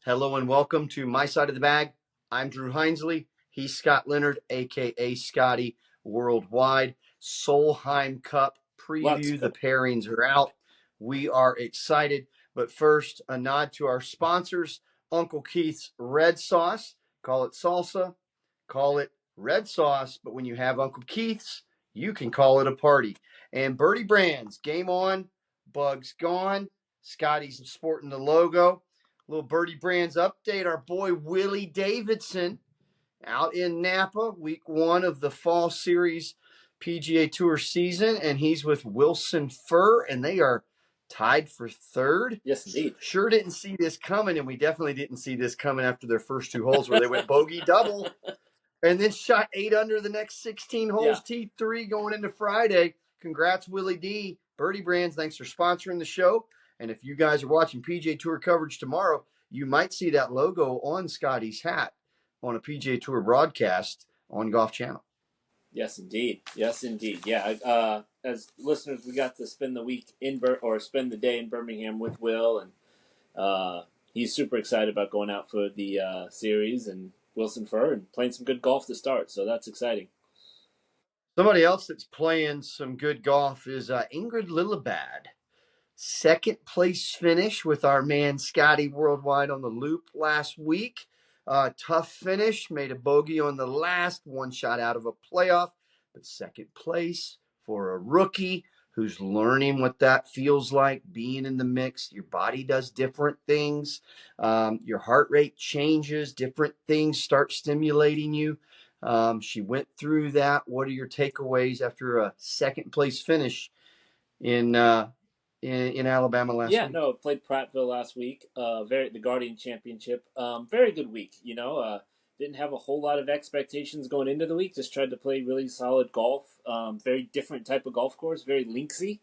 Hello and welcome to My Side of the Bag. I'm Drew Hinesley. He's Scott Leonard, aka Scottie Worldwide. Solheim Cup Let's preview. go. The pairings are out. We are excited. But first, a nod to our sponsors, Uncle Keith's Red Sauce. Call it salsa, call it red sauce. But when you have Uncle Keith's, you can call it a party. And Birdie Brands, game on, bugs gone. Scotty's sporting the logo. Little Birdie Brands update. Our boy Willie Davidson out in Napa, week one of the Fall Series PGA Tour season, and he's with Wilson Furr, and they are tied for third. Yes, indeed. Sure didn't see this coming, and we definitely didn't see this coming after their first two holes where they went bogey double and then shot 8 under the next 16 holes, T3 going into Friday. Congrats, Willie D. Birdie Brands, thanks for sponsoring the show. And if you guys are watching PGA Tour coverage tomorrow, you might see that logo on Scotty's hat on a PGA Tour broadcast on Golf Channel. Yes, indeed. Yes, indeed. Yeah. As listeners, we got to spend the week spend the day in Birmingham with Will, and he's super excited about going out for the series and Wilson Furr and playing some good golf to start. So that's exciting. Somebody else that's playing some good golf is Ingrid Lillibad. Second place finish with our man Scotty Worldwide on the loop last week. Tough finish, made a bogey on the last, one shot out of a playoff, but second place for a rookie who's learning what that feels like, being in the mix. Your body does different things. Your heart rate changes. Different things start stimulating you. She went through that. What are your takeaways after a second place finish in Alabama last week? No, played Prattville last week. The Guardian Championship. Very good week. Didn't have a whole lot of expectations going into the week. Just tried to play really solid golf. Very different type of golf course. Very linksy.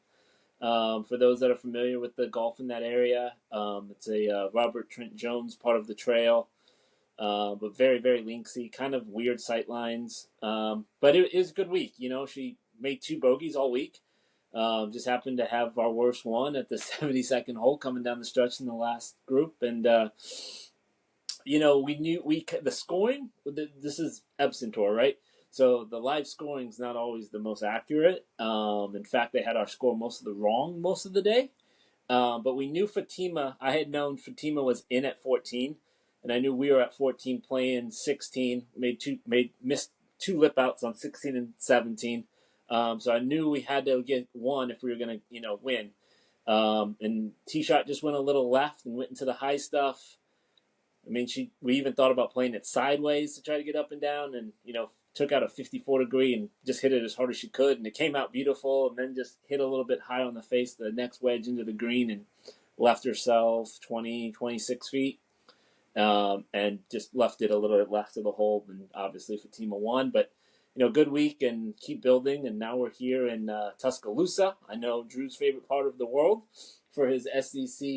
For those that are familiar with the golf in that area, it's a Robert Trent Jones part of the trail. But very, very linksy. Kind of weird sight lines. But it was a good week. She made 2 bogeys all week. Just happened to have our worst one at the 72nd hole coming down the stretch in the last group. And, we knew the scoring, this is Epson Tour, right? So the live scoring is not always the most accurate. In fact, they had our score most of the day. But we knew I had known Fatima was in at 14, and I knew we were at 14 playing 16, missed 2 lip outs on 16 and 17. So I knew we had to get one if we were going to, win. And tee shot just went a little left and went into the high stuff. I mean, we even thought about playing it sideways to try to get up and down, and took out a 54 degree and just hit it as hard as she could, and it came out beautiful. And then just hit a little bit high on the face, the next wedge into the green, and left herself 26 feet, and just left it a little bit left of the hole. And obviously Fatima won, but good week and keep building. And now we're here in Tuscaloosa. I know Drew's favorite part of the world for his SEC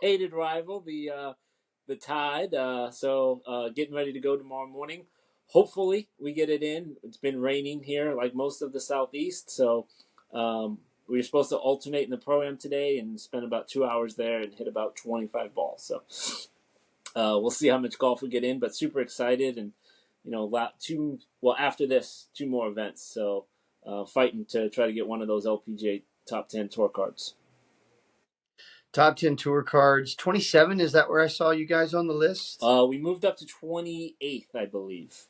hated rival, the Tide. So getting ready to go tomorrow morning. Hopefully we get it in. It's been raining here like most of the Southeast. So we were supposed to alternate in the pro-am today and spend about 2 hours there and hit about 25 balls. So we'll see how much golf we get in, but super excited. And after this, 2 more events. So fighting to try to get one of those LPGA top 10 tour cards. Top 10 tour cards. 27, is that where I saw you guys on the list? We moved up to 28th, I believe.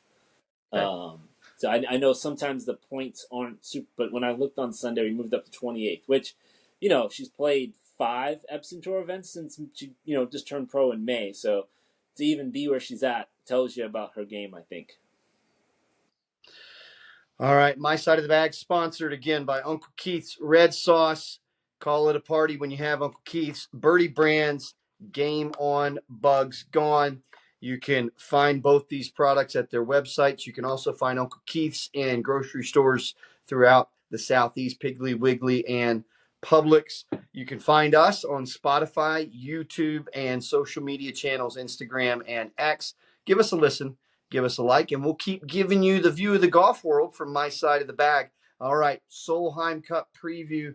Okay. So I know sometimes the points aren't super, but when I looked on Sunday, we moved up to 28th, which, she's played 5 Epson Tour events since she, just turned pro in May. So to even be where she's at tells you about her game, I think. All right, My Side of the Bag, sponsored again by Uncle Keith's Red Sauce. Call it a party when you have Uncle Keith's. Birdie Brands, game on, bugs gone. You can find both these products at their websites. You can also find Uncle Keith's in grocery stores throughout the Southeast, Piggly Wiggly and Publix. You can find us on Spotify, YouTube, and social media channels, Instagram and X. Give us a listen. Give us a like, and we'll keep giving you the view of the golf world from My Side of the Bag. All right, Solheim Cup preview.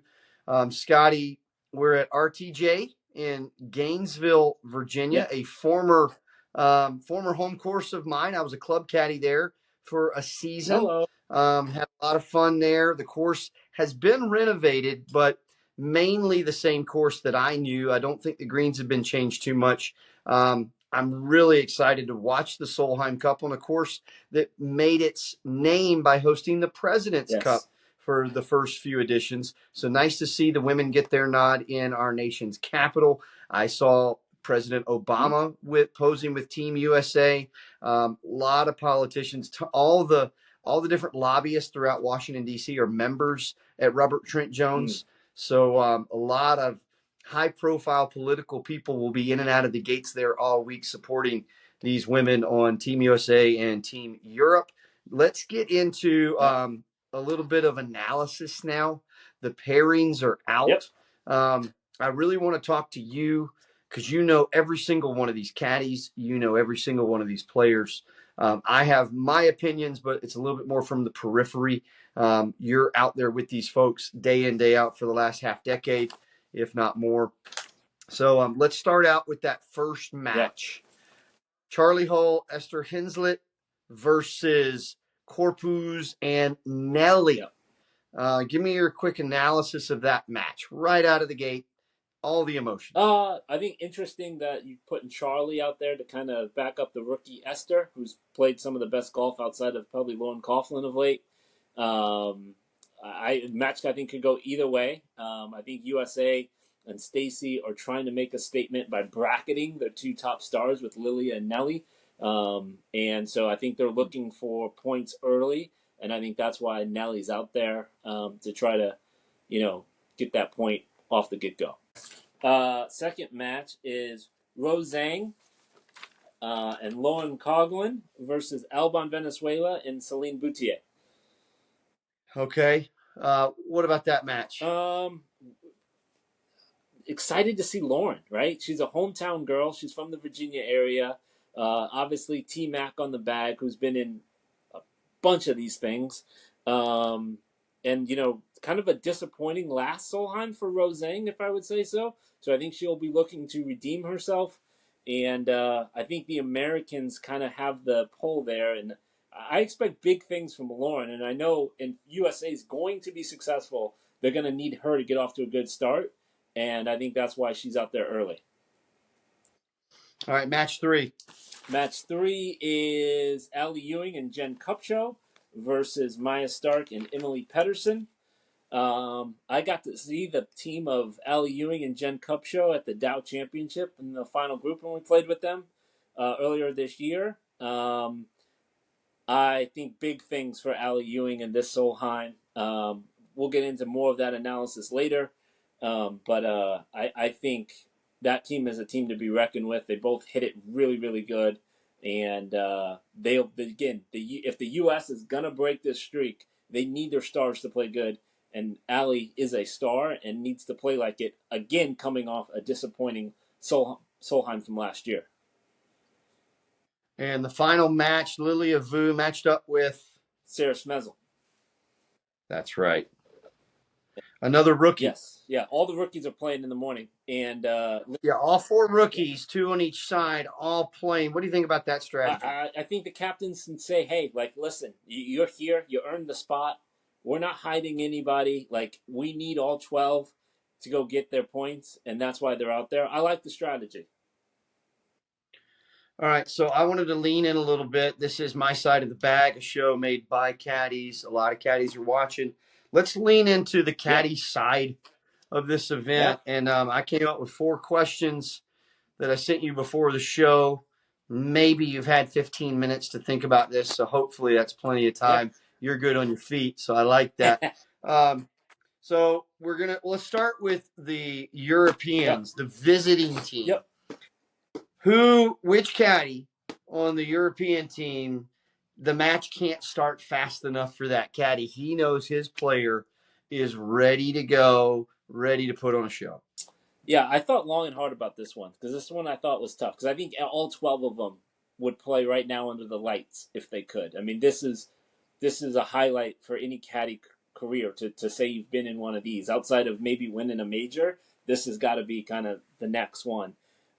Scotty, we're at RTJ in Gainesville, Virginia, Yep. a former home course of mine. I was a club caddy there for a season. Hello. Had a lot of fun there. The course has been renovated, but mainly the same course that I knew. I don't think the greens have been changed too much. I'm really excited to watch the Solheim Cup on a course that made its name by hosting the President's Yes. Cup for the first few editions. So nice to see the women get their nod in our nation's capital. I saw President Obama posing with Team USA. A lot of politicians, all the different lobbyists throughout Washington D.C. are members at Robert Trent Mm. Jones. So a lot of high-profile political people will be in and out of the gates there all week supporting these women on Team USA and Team Europe. Let's get into Yep. a little bit of analysis now. The pairings are Yep. out. I really want to talk to you because you know every single one of these caddies. You know every single one of these players. I have my opinions, but it's a little bit more from the periphery. You're out there with these folks day in, day out for the last half decade, if not more. So let's start out with that first Yep. match. Charlie Hull, Esther Henslet versus Corpuz and Nelly. Yep. Give me your quick analysis of that match right out of the gate. All the emotions. I think interesting that you putting Charlie out there to kind of back up the rookie Esther, who's played some of the best golf outside of probably Lauren Coughlin of late. Match I think could go either way. I think USA and Stacy are trying to make a statement by bracketing their two top stars with Lilia and Nelly, and so I think they're looking for points early, and I think that's why Nelly's out there to try to, get that point off the get go. Second match is Rose Zhang and Lauren Coughlin versus Alban Venezuela and Celine Boutier. Okay. What about that match? Excited to see Lauren, right? She's a hometown girl. She's from the Virginia area. Obviously, T Mac on the bag, who's been in a bunch of these things. And, kind of a disappointing last Solheim for Rosang, if I would say so. So I think she'll be looking to redeem herself. And I think the Americans kind of have the pull there. And I expect big things from Lauren. And I know if USA is going to be successful, they're going to need her to get off to a good start. And I think that's why she's out there early. All right, match 3. Match 3 is Allie Ewing and Jen Kupcho versus Maya Stark and Emily Pedersen. I got to see the team of Allie Ewing and Jen Kupcho at the Dow Championship in the final group when we played with them earlier this year. I think big things for Allie Ewing and this Solheim. We'll get into more of that analysis later. But I think that team is a team to be reckoned with. They both hit it really, really good. And if the U.S. is going to break this streak, they need their stars to play good. And Allie is a star and needs to play like it, again, coming off a disappointing Solheim from last year. And the final match, Lilia Vu matched up with Sarah Smezel. That's right. Another rookie. Yes. Yeah, all the rookies are playing in the morning. And all 4 rookies, 2 on each side, all playing. What do you think about that strategy? I think the captains can say, hey, listen, you're here. You earned the spot. We're not hiding anybody. We need all 12 to go get their points, and that's why they're out there. I like the strategy. All right, so I wanted to lean in a little bit. This is My Side of the Bag, a show made by caddies. A lot of caddies are watching. Let's lean into the caddy side of this event. And I came up with 4 questions that I sent you before the show. Maybe you've had 15 minutes to think about this, so hopefully that's plenty of time. You're good on your feet, so I like that. So let's start with the Europeans, the visiting team. Which caddy on the European team, the match can't start fast enough for that caddy. He knows his player is ready to go, ready to put on a show. Yeah, I thought long and hard about this one because this one I thought was tough because I think all 12 of them would play right now under the lights if they could. I mean, this is a highlight for any caddy career to say you've been in one of these. Outside of maybe winning a major, this has got to be kind of the next one.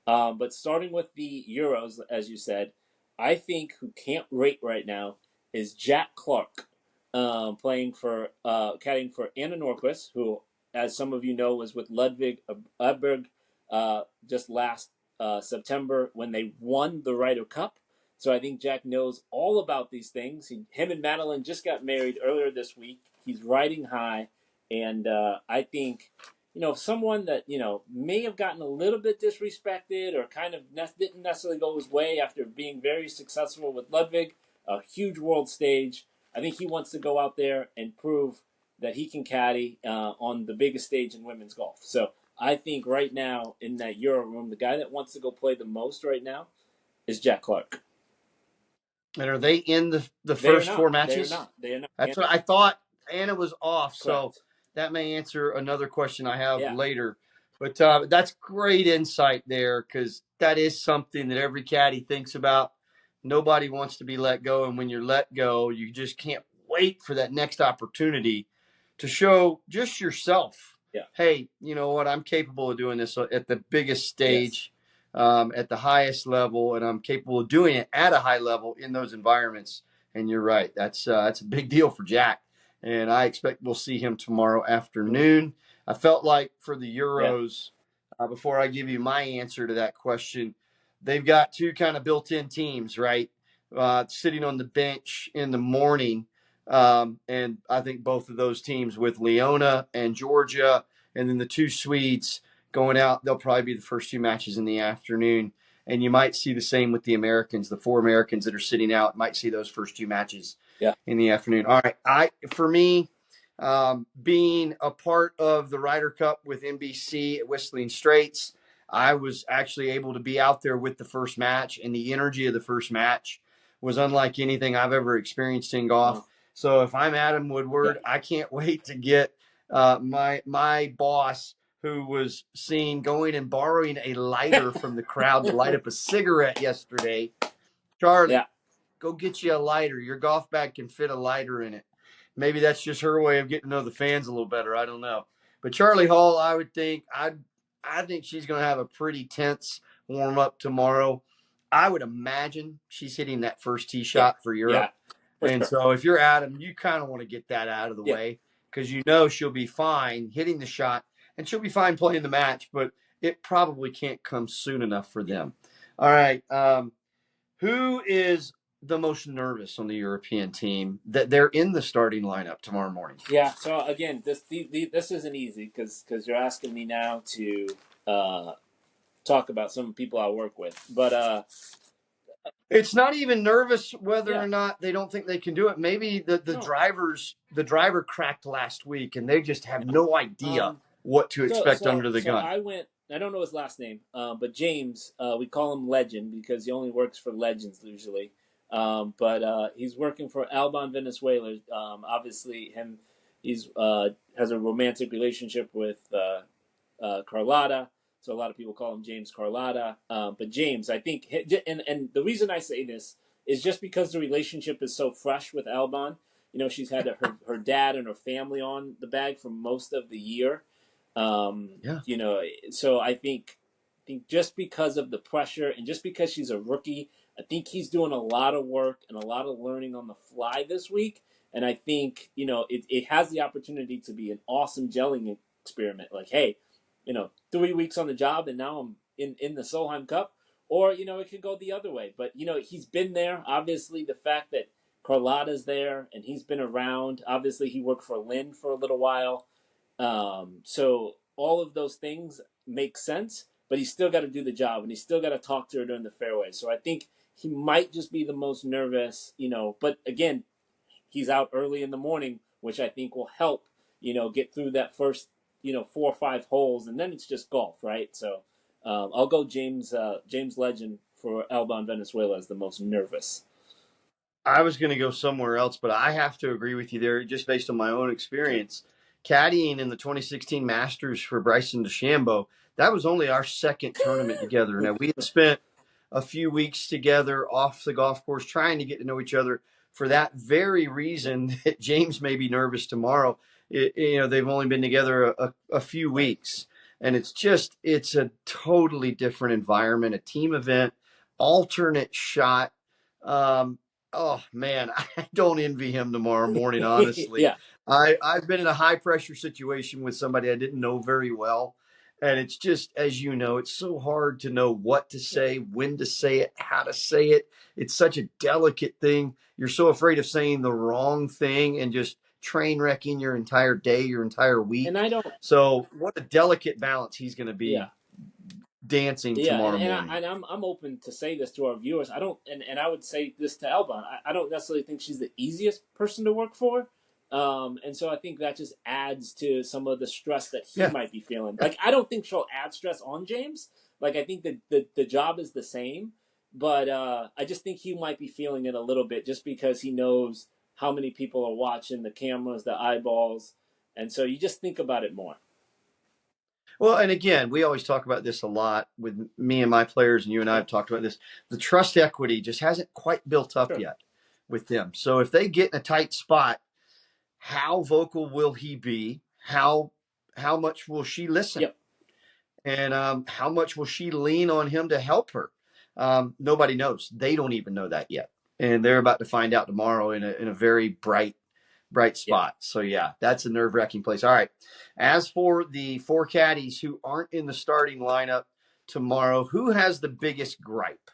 But starting with the Euros, as you said, I think who can't rate right now is Jack Clark, playing for caddying for Anna Norquist, who, as some of you know, was with Ludwig Edberg just last September when they won the Ryder Cup. So I think Jack knows all about these things. Him and Madeline just got married earlier this week. He's riding high, and I think, someone that, may have gotten a little bit disrespected or kind of didn't necessarily go his way after being very successful with Ludwig, a huge world stage. I think he wants to go out there and prove that he can caddy on the biggest stage in women's golf. So I think right now in that Euro room, the guy that wants to go play the most right now is Jack Clark. And are they in the first four matches? They are not. They are not. That's what I thought. Anna was off, Correct. so that may answer another question I have Yeah. later. But that's great insight there, because that is something that every caddy thinks about. Nobody wants to be let go, and when you're let go, you just can't wait for that next opportunity to show just yourself. Yeah. Hey, you know what? I'm capable of doing this at the biggest stage. Yes. At the highest level, and I'm capable of doing it at a high level in those environments. And you're right, that's a big deal for Jack, and I expect we'll see him tomorrow afternoon. I felt like for the Euros, before I give you my answer to that question, they've got two kind of built-in teams, right? Sitting on the bench in the morning, and I think both of those teams with Leona and Georgia, and then the two Swedes going out, they'll probably be the first two matches in the afternoon. And you might see the same with the Americans. The four Americans that are sitting out might see those first two matches in the afternoon. All right. For me, being a part of the Ryder Cup with NBC at Whistling Straits, I was actually able to be out there with the first match, and the energy of the first match was unlike anything I've ever experienced in golf. Wow. So if I'm Adam Woodward, I can't wait to get my boss, who was seen going and borrowing a lighter from the crowd to light up a cigarette yesterday. Charlie, go get you a lighter. Your golf bag can fit a lighter in it. Maybe that's just her way of getting to know the fans a little better. I don't know. But Charlie Hall, I would think, I think she's going to have a pretty tense warm up tomorrow. I would imagine she's hitting that first tee shot for Europe. And so if you're Adam, you kind of want to get that out of the way, because you know she'll be fine hitting the shot, and she'll be fine playing the match, but it probably can't come soon enough for them. All right. Who is the most nervous on the European team that they're in the starting lineup tomorrow morning? Yeah. So again, this isn't easy because you're asking me now to talk about some people I work with, but it's not even nervous whether or not they don't think they can do it. Maybe the driver cracked last week and they just have no idea what to expect under the gun. I don't know his last name, but James, we call him Legend because he only works for Legends usually. But he's working for Alban Venezuela. Obviously, he's has a romantic relationship with Carlotta, so a lot of people call him James Carlotta. But James, I think, and the reason I say this is just because the relationship is so fresh with Alban. She's had her dad and her family on the bag for most of the year. So I think just because of the pressure and just because she's a rookie, I think he's doing a lot of work and a lot of learning on the fly this week. And I think, it has the opportunity to be an awesome gelling experiment. Like, hey, 3 weeks on the job and now I'm in the Solheim Cup. Or, it could go the other way. But, he's been there. Obviously, the fact that Carlotta's there and he's been around. Obviously, he worked for Lynn for a little while. So all of those things make sense. But he's still got to do the job, and he's still got to talk to her during the fairway. So I think he might just be the most nervous, But again, he's out early in the morning, which I think will help, get through that first, 4 or 5 holes, and then it's just golf, right? So I'll go James Legend for Alban Venezuela as the most nervous. I was going to go somewhere else, but I have to agree with you there, just based on my own experience. Caddying in the 2016 Masters for Bryson DeChambeau, that was only our second tournament together. Now, we had spent a few weeks together off the golf course trying to get to know each other for that very reason that James may be nervous tomorrow. They've only been together a few weeks. And it's a totally different environment, a team event, alternate shot. Um, oh man, I don't envy him tomorrow morning, honestly. Yeah. I've been in a high pressure situation with somebody I didn't know very well. And it's just, as you know, it's so hard to know what to say, when to say it, how to say it. It's such a delicate thing. You're so afraid of saying the wrong thing and just train wrecking your entire day, your entire And week. I don't. So what a delicate balance he's going to Yeah. be dancing Yeah, tomorrow morning. I'm open to say this to our viewers. I don't, and I would say this to Elba. I don't necessarily think she's the easiest person to work for, and so I think that just adds to some of the stress that he Yeah. might be feeling. Like I don't think she'll add stress on James. Like I think that the job is the same, but I just think he might be feeling it a little bit just because he knows how many people are watching, the cameras, the eyeballs, and so you just think about it more. Well, and again, we always talk about this a lot with me and my players, and you and I Yeah, have talked about this. The trust equity just hasn't quite built up sure. yet with them. So if they get in a tight spot, how vocal will he be? How much will she listen? Yep. And how much will she lean on him to help her? Nobody knows. They don't even know that yet, and they're about to find out tomorrow in a very bright Yeah. spot. So yeah, that's a nerve wracking place. All right. As for the four caddies who aren't in the starting lineup tomorrow, who has the biggest gripe?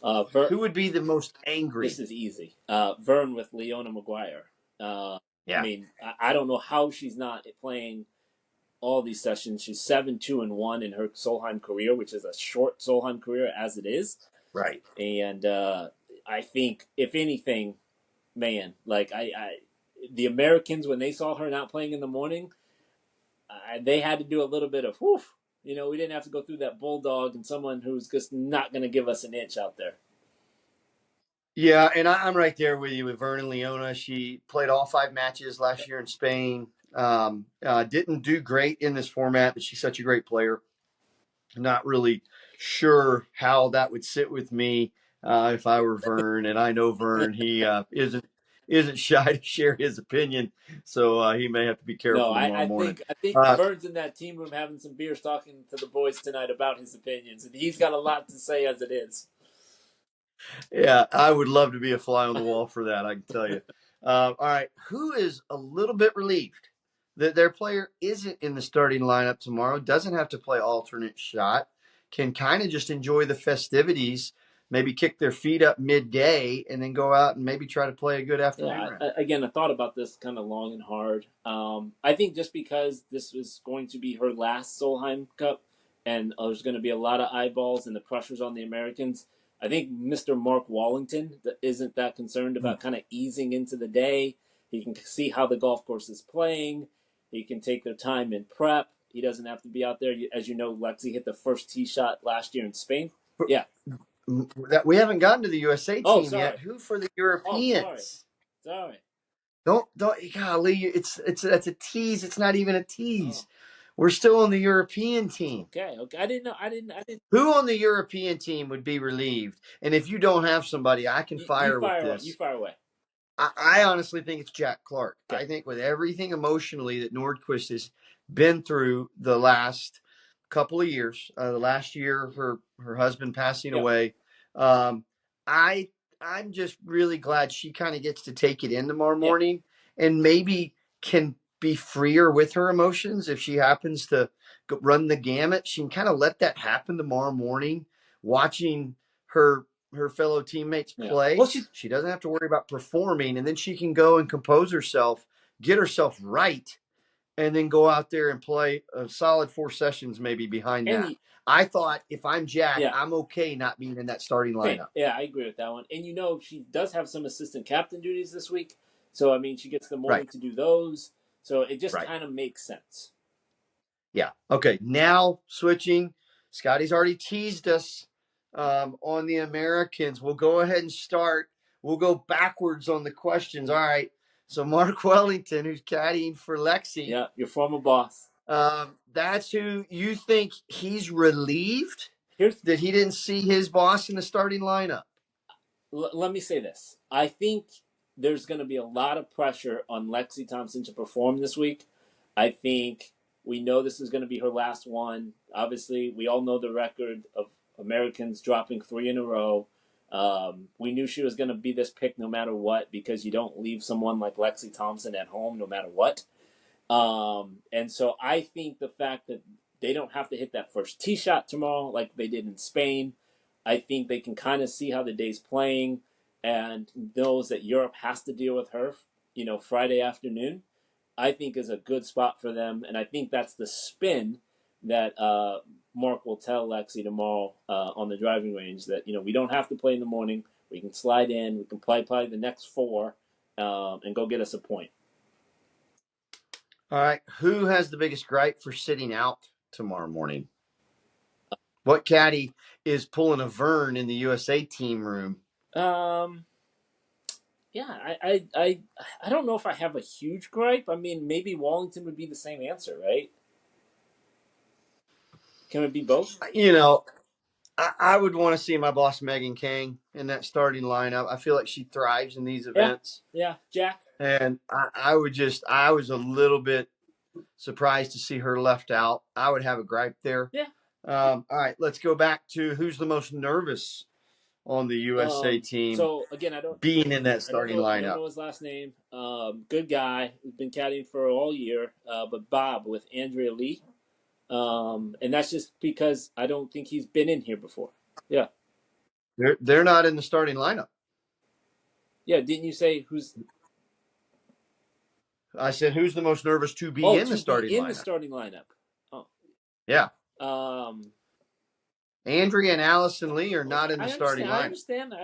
Ver, Who would be the most this angry? is easy. Vern with Leona Maguire. I Yeah. mean, I don't know how she's not playing all these sessions. She's 7-2-1 in her Solheim career, which is a short Solheim career as it is. Right. And I think, if anything, man, like the Americans when they saw her not playing in the morning, they had to do a little bit of whew. You know, we didn't have to go through that bulldog and someone who's just not going to give us an inch out there. Yeah, and I'm right there with you with Vernon Leona. She played all 5 matches last year in Spain. Didn't do great in this format, but she's such a great player. Not really sure how that would sit with me if I were Vern, and I know Vern. He isn't shy to share his opinion, so he may have to be No, careful tomorrow morning. I think Uh, Vern's in that team room having some beers, talking to the boys tonight about his opinions, and he's got a lot to say as it is. yeah, I would love to be a fly on the wall for that. I can tell you. All right, who is a little bit relieved that their player isn't in the starting lineup tomorrow? Doesn't have to play alternate shot. Can kind of just enjoy the festivities. Maybe kick their feet up midday and then go out and maybe try to play a good afternoon Yeah, round. again, I thought about this kind of long and hard. I think just because this was going to be her last Solheim Cup, and there's going to be a lot of eyeballs and the pressures on the Americans, I think Mr. Mark Wallington isn't that concerned about kind of easing into the day. He can see how the golf course is playing. He can take their time in prep. He doesn't have to be out there. As you know, Lexi hit the first tee shot last year in Spain. Yeah. That we haven't gotten to the USA Oh, team sorry. yet. Who for the Oh, sorry. Europeans? Sorry. Don't golly, it's that's a tease. It's not even a Oh, tease. We're still on the European team. okay. Okay. I didn't know. I didn't. Who on the European team would be relieved? And if you don't have somebody, I can You fire with fire away. You this. fire away. I honestly think it's Jack Clark. Okay. I think with everything emotionally that Nordquist has been through the last couple of years, the last year her husband passing Yeah. away, I I'm just really glad she kind of gets to take it in tomorrow Yeah. morning and maybe can be freer with her emotions if she happens to run the gamut. She can kind of let that happen tomorrow morning, watching her fellow teammates Yeah. Well, play. She doesn't have to worry about performing, and then she can go and compose herself, get herself right, and then go out there and play a solid 4 sessions maybe behind and that. I thought if I'm Jack, yeah. I'm okay not being in that starting Okay. lineup. Yeah, I agree with that one. And you know, she does have some assistant captain duties this week, so I mean, she gets the morning Right, to do those. So it just right. kind of makes sense. Yeah. Okay. Now switching. Scotty's already teased us on the Americans. We'll go ahead and start. We'll go backwards on the questions. All right. So Mark Wellington, who's caddying for Lexi, Yeah, your former boss. that's who you think he's relieved Here's that he didn't see his boss in the starting lineup. let me say this. I think there's going to be a lot of pressure on Lexi Thompson to perform this week. I think We know this is going to be her last one. Obviously, we all know the record of Americans dropping 3 in a row. We knew she was going to be this pick no matter what, because you don't leave someone like Lexi Thompson at home no matter what. And so I think the fact that they don't have to hit that first tee shot tomorrow like they did in Spain, I think they can kind of see how the day's playing and knows that Europe has to deal with her, Friday afternoon. I think is a good spot for them, and I think that's the spin that Mark will tell Lexi tomorrow on the driving range, that we don't have to play in the morning. We can slide in. We can play the next 4 and go get us a point. All right. Who has the biggest gripe for sitting out tomorrow morning? What caddy is pulling a Vern in the USA team room? Yeah, I don't know if I have a huge gripe. I mean, maybe Wallington would be the same answer, right? Can it be both? I would want to see my boss Megan Kang in that starting lineup. I feel like she thrives in these events. Yeah, Jack. And I was a little bit surprised to see her left out. I would have a gripe there. Yeah. All right, let's go back to who's the most nervous on the USA team. So again, I don't being in that starting lineup. I don't know his last name. Good guy. We've been caddying for all year. But Bob with Andrea Lee. And that's just because I don't think he's been in here before. Yeah. They're not in the starting lineup. Yeah, didn't you say who's? I said who's the most nervous to be in the starting lineup? In the starting lineup. Oh. Yeah. Andrea and Allison Lee are not in the starting lineup. I understand.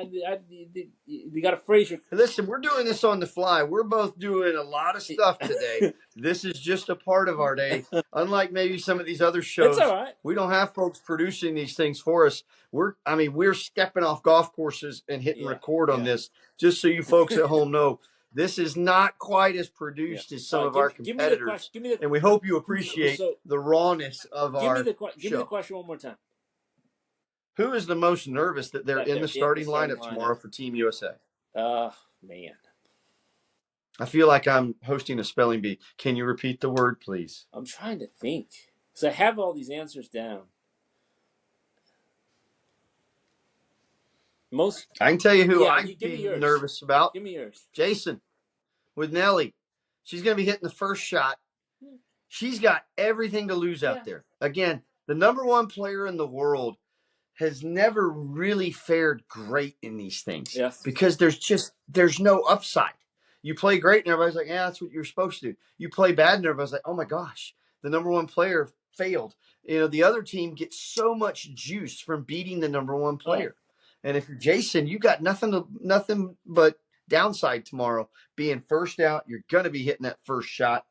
You got to phrase your. Listen, we're doing this on the fly. We're both doing a lot of stuff today. This is just a part of our day. Unlike maybe some of these other shows, all right. We don't have folks producing these things for us. We're stepping off golf courses and hitting record on this, just so you folks at home know. This is not quite as produced as some of our competitors, and we hope you appreciate the rawness of our show. Give me the question one more time. Who is the most nervous that they're in the starting lineup tomorrow for Team USA? Man. I feel like I'm hosting a spelling bee. Can you repeat the word, please? I'm trying to think. So I have all these answers down. I can tell you who I'd be nervous about. Give me yours. Jason with Nelly. She's going to be hitting the first shot. She's got everything to lose out there. Again, the number 1 player in the world has never really fared great in these things. Yes. Because there's no upside. You play great and everybody's like, yeah, that's what you're supposed to do. You play bad and everybody's like, oh my gosh, the number 1 player failed. The other team gets so much juice from beating the number 1 player. And if you're Jason, you got nothing but downside tomorrow. Being first out, you're going to be hitting that first shot.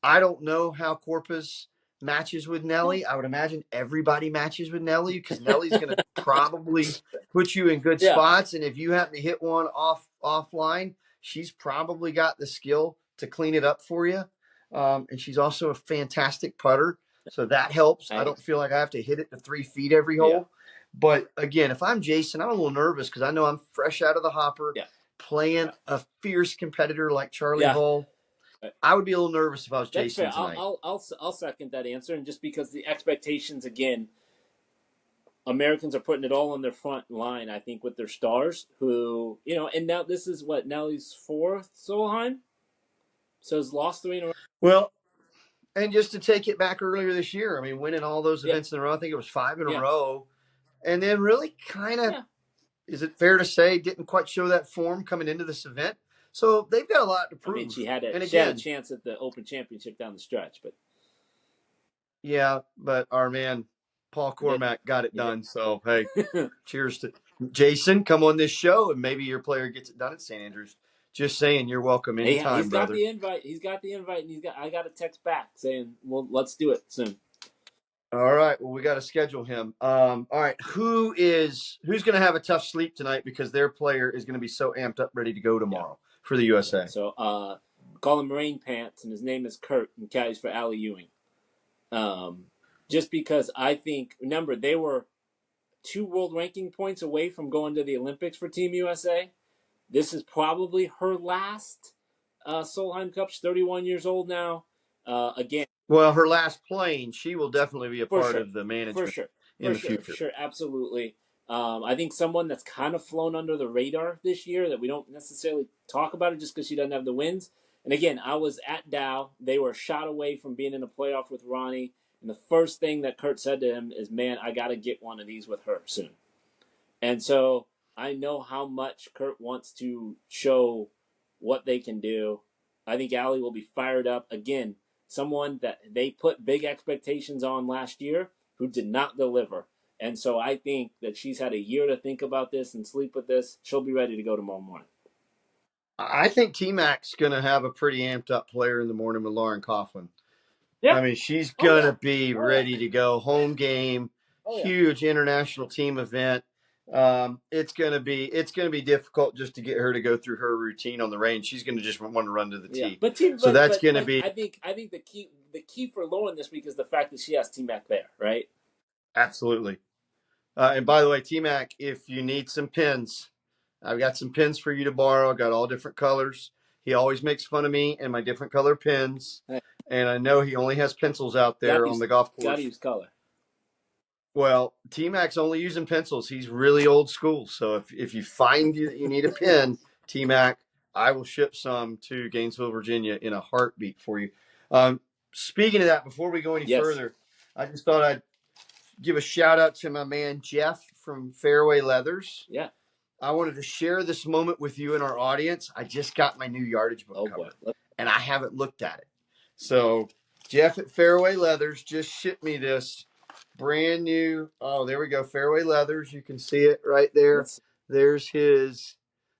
I don't know how Corpus matches with Nelly. I would imagine everybody matches with Nelly because Nelly's going to probably put you in good spots. And if you happen to hit one offline, she's probably got the skill to clean it up for you. And she's also a fantastic putter. So that helps. I don't feel like I have to hit it to 3 feet every hole. Yeah. But again, if I'm Jason, I'm a little nervous because I know I'm fresh out of the hopper playing a fierce competitor like Charlie Hull. I would be a little nervous if I was Jason tonight. I'll second that answer, and just because the expectations, again, Americans are putting it all on their front line, I think, with their stars, who, and now this is what, Nelly's 4th Solheim? So he's lost 3 in a row. Well, and just to take it back earlier this year, winning all those events in a row, I think it was 5 in a row, and then really kind of, is it fair to say, didn't quite show that form coming into this event? So they've got a lot to prove. She had a chance at the Open Championship down the stretch, but but our man Paul Cormack got it done. So hey, cheers to Jason. Come on this show, and maybe your player gets it done at St. Andrews. Just saying, you're welcome anytime, brother. He's got the invite, and I got a text back saying, "Well, let's do it soon." All right. Well, we got to schedule him. All right. Who's going to have a tough sleep tonight because their player is going to be so amped up, ready to go tomorrow for the USA? So call him Rain Pants, and his name is Kurt, and caddies for Allie Ewing. Just because I think, remember, they were 2 world ranking points away from going to the Olympics for Team USA. This is probably her last Solheim Cup. She's 31 years old now. Again, Well, her last plane, she will definitely be a For part sure, of the for management sure, in for the sure, for future. sure, absolutely. I think someone that's kind of flown under the radar this year that we don't necessarily talk about it just because she doesn't have the wins. And again, I was at Dow. They were a shot away from being in a playoff with Ronnie. And the first thing that Kurt said to him is, "Man, I got to get one of these with her soon." And so I know how much Kurt wants to show what they can do. I think Allie will be fired up. Again, someone that they put big expectations on last year who did not deliver. And so I think that she's had a year to think about this and sleep with this. She'll be ready to go tomorrow morning. I think T Mac's going to have a pretty amped up player in the morning with Lauren Coughlin. Yeah. I mean, she's Oh, going yeah. to be Oh, yeah. ready to go. Home game, Oh, yeah. huge international team event. It's going to be difficult just to get her to go through her routine on the range. She's going to just want to run to the Yeah. tee. But team, So that's going to but be I think the key for Lauren this week is the fact that she has T Mac there, right? absolutely. And by the way, T Mac, if you need some pins, I've got some pins for you to borrow. I got all different colors. He always makes fun of me and my different color pins. Hey, And I know he only has pencils out gotta there on use the golf gotta course. use color. Well, T Mac's only using pencils. He's really old school. So if you find you need a pen, T Mac, I will ship some to Gainesville, Virginia in a heartbeat for you. Um, Speaking of that, before we go any Yes. further, I just thought I'd give a shout out to my man Jeff from Fairway Leathers. Yeah. I wanted to share this moment with you and our audience. I just got my new yardage book Oh boy. cover, and I haven't looked at it. So Jeff at Fairway Leathers just shipped me this brand new. Oh, there we go. Fairway Leathers. You can see it right there. Let's. There's his.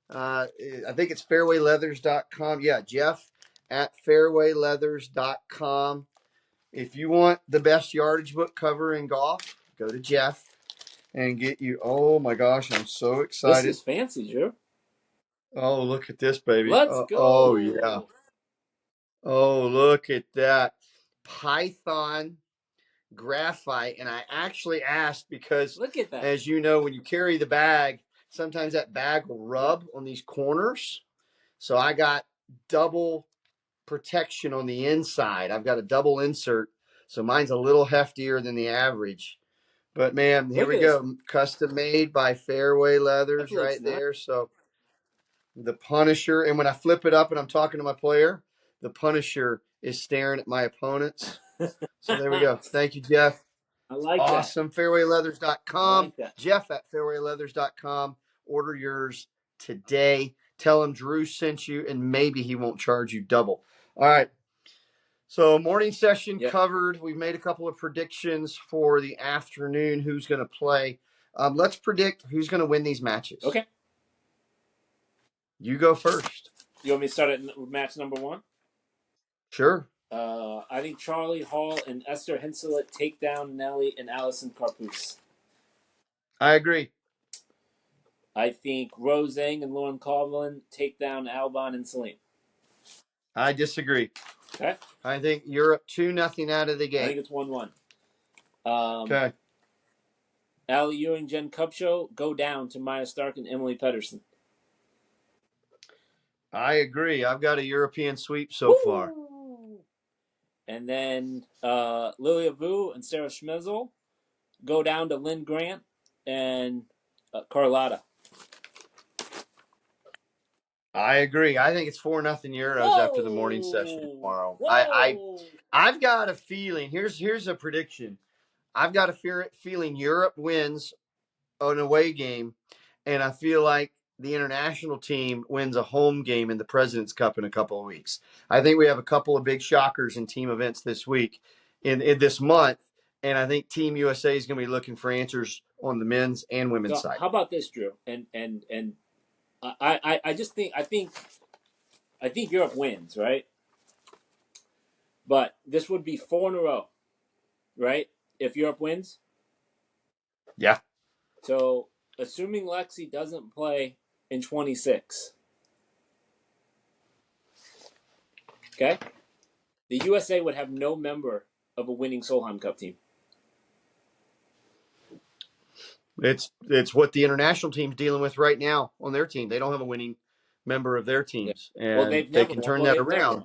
I think it's fairwayleathers.com. Yeah, Jeff at fairwayleathers.com. If you want the best yardage book cover in golf, go to Jeff and get you. Oh my gosh, I'm so This excited. is fancy, Drew. Oh, look at this, baby. Let's Oh, yeah. go. Oh, look at that. Python graphite. And I actually asked because, Look at that. as you know, when you carry the bag, sometimes that bag will Yeah. rub on these corners. So I got double protection on the inside. I've got a double insert. So mine's a little heftier than the average. But man, here Look we at this. go. Custom made by Fairway That Leathers looks right nice. there. So the Punisher, and when I flip it up and I'm talking to my player, the Punisher is staring at my opponents. So there we I go. Thank you, Jeff. like that. Awesome. I Fairwayleathers.com. like that. Jeff at fairwayleathers.com. Order yours today. Tell him Drew sent you, and maybe he won't charge you double. All right. So, morning session Yep. covered. We've made a couple of predictions for the afternoon. Who's going to play? Let's predict who's going to win these matches. Okay. You go first. You want me to start at match number one? Sure. I think Charlie Hall and Esther Henselet take down Nelly and Allison Carpus. I agree. I think Rose Zhang and Lauren Coughlin take down Albon and Celine. I disagree. Okay. I think you're up 2-0 out of the I gate. think it's 1-1. Okay. Allie Ewing, Jen Cupshow go down to Maya Stark and Emily Pedersen. I agree. I've got a European sweep so far. And then Lilia Vu and Sarah Schmezel go down to Lynn Grant and Carlotta. I agree. I think it's 4-0 Euros after the morning session tomorrow. I've got a feeling. Here's a prediction. I've got a feeling Europe wins an away game, and I feel like the international team wins a home game in the President's Cup in a couple of weeks. I think we have a couple of big shockers in team events this week, in this month, and I think Team USA is going to be looking for answers on the men's and women's side. How about this, Drew? And I just think I think Europe wins, right? But this would be 4 in a row, right? If Europe wins. Yeah. So assuming Lexi doesn't play in 26, okay, the USA would have no member of a winning Solheim Cup team. It's what the international team's dealing with right now on their team. They don't have a winning member of their teams, and Well, they've they never can won. turn that around.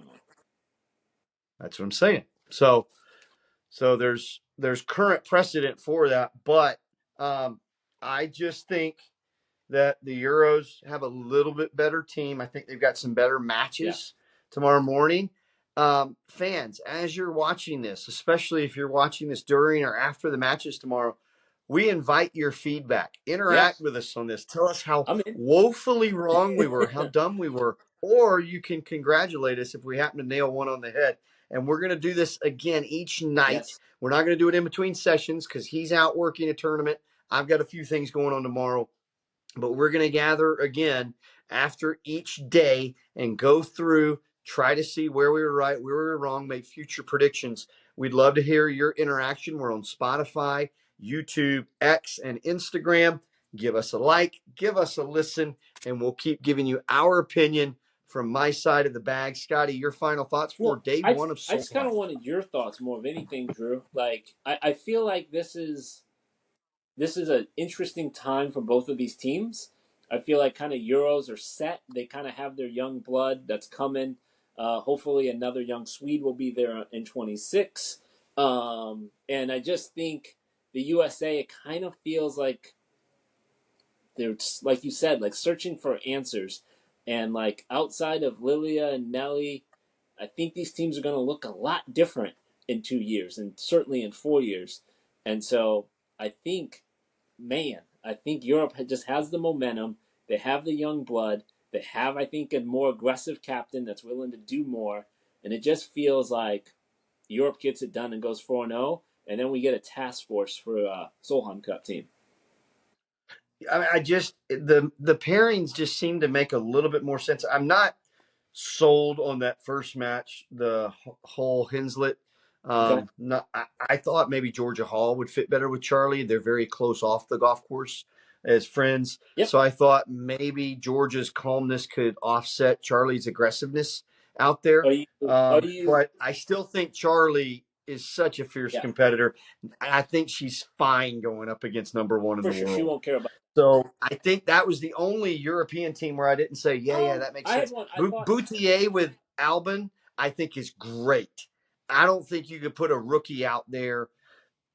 That's what I'm saying. So there's current precedent for that, but I just think that the Euros have a little bit better team. I think they've got some better Yeah. matches tomorrow morning. Fans, as you're watching this, especially if you're watching this during or after the matches tomorrow, we invite your feedback. Yeah. Interact with us on this. Tell us how I'm in. woefully wrong we were, how dumb we were, or you can congratulate us if we happen to nail one on the head. And we're going to do this again each night. Yes. We're not going to do it in between sessions because he's out working a tournament. I've got a few things going on tomorrow, but we're going to gather again after each day and go through, try to see where we were right, where we were wrong, make future predictions. We'd love to hear your interaction. We're on Spotify, YouTube, X, and Instagram. Give us a like, give us a listen, and we'll keep giving you our opinion from my side of the bag. Scotty, your final thoughts for Well, day I one of I just kind Solheim? of wanted your thoughts more of anything, Drew. Like I feel like this is an interesting time for both of these teams. I feel like kind of Euros are set. They kind of have their young blood that's coming. Hopefully, another young Swede will be there in 26. And I just think the USA, it kind of feels like they're, like you said, like searching for answers. And like outside of Lilia and Nelly, I think these teams are going to look a lot different in 2 years and certainly in 4 years. And so I think, man, I think Europe just has the momentum. They have the young blood. They have, I think, a more aggressive captain that's willing to do more. And it just feels like Europe gets it done and goes 4-0. And then we get a task force for a Solheim Cup team. I just the pairings just seem to make a little bit more sense. I'm not sold on that first match, the whole Hinslet. Okay. Not, I thought maybe Georgia Hall would fit better with Charlie. They're very close off the golf course as friends. Yep. So I thought maybe Georgia's calmness could offset Charlie's aggressiveness out there. Are you But I still think Charlie is such a fierce yeah, competitor. I think she's fine going up against number one in for the sure. She world. won't care about So I think that was the only European team where I didn't say, yeah, that makes I had sense. one. I thought, Boutier with Albin, I think is great. I don't think you could put a rookie out there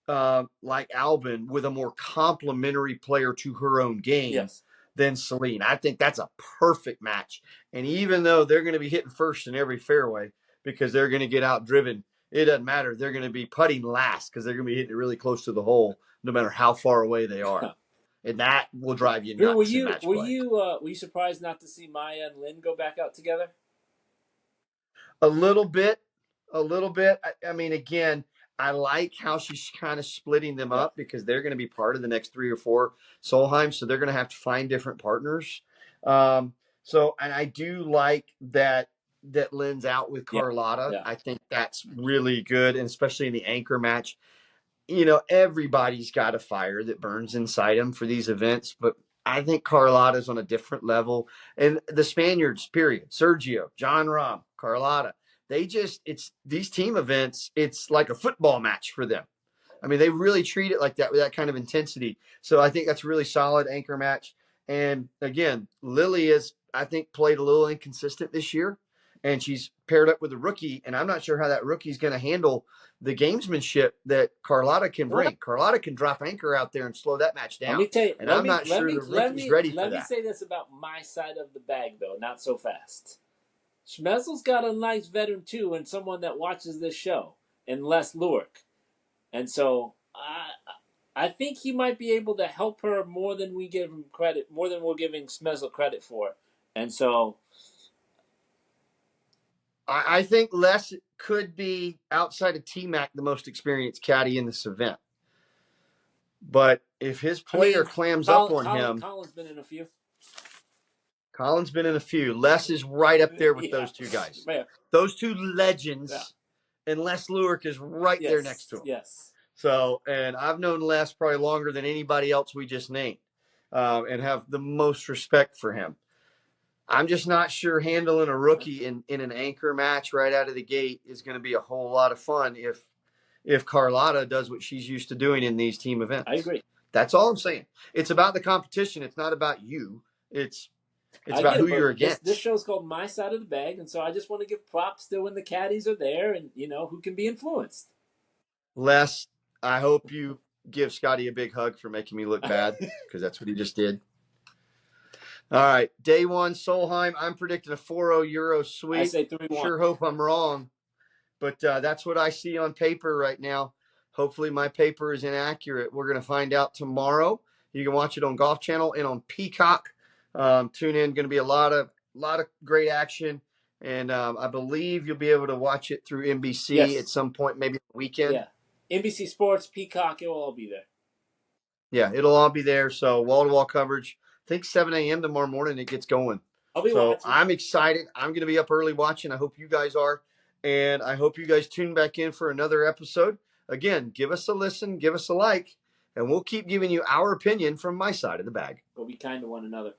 like Albin with a more complementary player to her own game yes. than Celine. I think that's a perfect match. And even though they're going to be hitting first in every fairway because they're going to get out driven, it doesn't matter. They're going to be putting last because they're going to be hitting it really close to the hole, no matter how far away they are. And that will drive you Drew, were nuts in you match were play. you were you surprised not to see Maya and Lynn go back out together? A little bit, a little bit. I mean, again, I like how she's kind of splitting them Yeah. up because they're going to be part of the next 3 or 4 Solheim, so they're going to have to find different partners. And I do like that Lynn's out with Yeah. Carlotta. Yeah. I think that's really good, and especially in the anchor match. Everybody's got a fire that burns inside them for these events, but I think Carlotta's on a different level. And the Spaniards, period. Sergio, John Rahm, Carlotta, it's these team events, it's like a football match for them. I mean, they really treat it like that with that kind of intensity. So I think that's a really solid anchor match. And again, Lily is, I think, played a little inconsistent this year, and she's paired up with a rookie. And I'm not sure how that rookie's going to handle the gamesmanship that Carlotta can Well, bring. Carlotta can drop anchor out there and slow that match let down. me tell you. And Let I'm me not let sure me the let rookie's me ready for let me that. say this about my side of the bag, though. Not so fast. Schmezel's got a nice veteran too, and someone that watches this show, and Les Lurk. And so I think he might be able to help her more than we give him credit, more than we're giving Schmezel credit for. And so I think Les could be, outside of T-Mac, the most experienced caddy in this event. But if his I player mean, clams up on Colin, him, Colin's been in a few. Colin's been in a few. Les is right up there with Yeah, those two guys. fair. Those two Yeah. legends, and Les Lurk is right there next to Yes. him. Yes. So, and I've known Les probably longer than anybody else we just named, and have the most respect for him. I'm just not sure handling a rookie in an anchor match right out of the gate is going to be a whole lot of fun if Carlotta does what she's used to doing in these team I events. agree. That's all I'm saying. It's about the competition. It's not about you. It's It's I about get who it, you're but this against. show's called My Side of the Bag, and so I just want to give props to when the caddies are there, and who can be influenced. Les, I hope you give Scotty a big hug for making me look bad, because that's what he just did. All right, day one, Solheim. I'm predicting a 4-0 Euro sweep. I say 3-1. Sure hope I'm wrong, but that's what I see on paper right now. Hopefully my paper is inaccurate. We're going to find out tomorrow. You can watch it on Golf Channel and on Peacock. Tune in. Going to be a lot of great action, and I believe you'll be able to watch it through NBC at some point, maybe the weekend. Yeah, NBC Sports, Peacock, it'll all be there. Yeah, it'll all be there. So wall-to-wall coverage. I think 7 a.m. tomorrow morning it gets going. I'll be So watching. I'm excited. I'm going to be up early watching. I hope you guys are. And I hope you guys tune back in for another episode. Again, give us a listen, give us a like, and we'll keep giving you our opinion from my side of the bag. Go be kind to one another.